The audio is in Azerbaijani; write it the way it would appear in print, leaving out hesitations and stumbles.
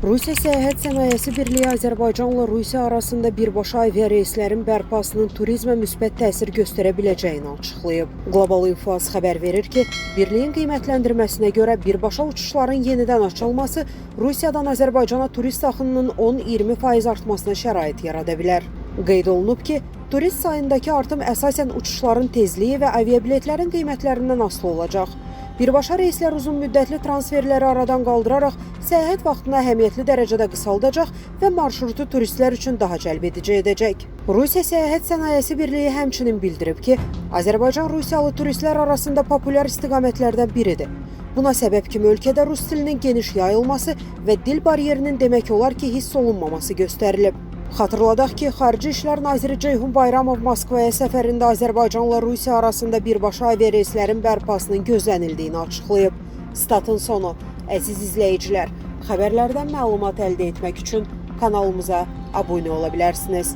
Rusiya Səyahət Sənayesi Birliyi Azərbaycanla Rusiya arasında birbaşa aviareyslərin bərpasının turizmə müsbət təsir göstərə biləcəyini açıqlayıb. Qlobal İnfaz xəbər verir ki, birliyin qiymətləndirməsinə görə birbaşa uçuşların yenidən açılması Rusiyadan Azərbaycana turist axınının 10-20% artmasına şərait yarada bilər. Qeyd olunub ki, turist sayındakı artım əsasən uçuşların tezliyi və aviabiletlərin qiymətlərindən asılı olacaq. Birbaşa reyslər uzun müddətli transferləri aradan qaldıraraq səyahət vaxtını əhəmiyyətli dərəcədə qısaldacaq və marşrutu turistlər üçün daha cəlbedici edəcək. Rusiya Səyahət Sənayesi Birliyi həmçinin bildirib ki, Azərbaycan Rusiyalı turistlər arasında populyar istiqamətlərdən biridir. Buna səbəb kimi ölkədə rus dilinin geniş yayılması və dil bariyerinin demək olar ki, hiss olunmaması göstərilib. Xatırladaq ki, Xarici İşlər Naziri Ceyhun Bayramov Moskvaya səfərində Azərbaycanla Rusiya arasında birbaşa aviareyslərin bərpasının gözlənildiyini açıqlayıb. Statın sonu. Əziz izləyicilər, xəbərlərdən məlumat əldə etmək üçün kanalımıza abunə ola bilərsiniz.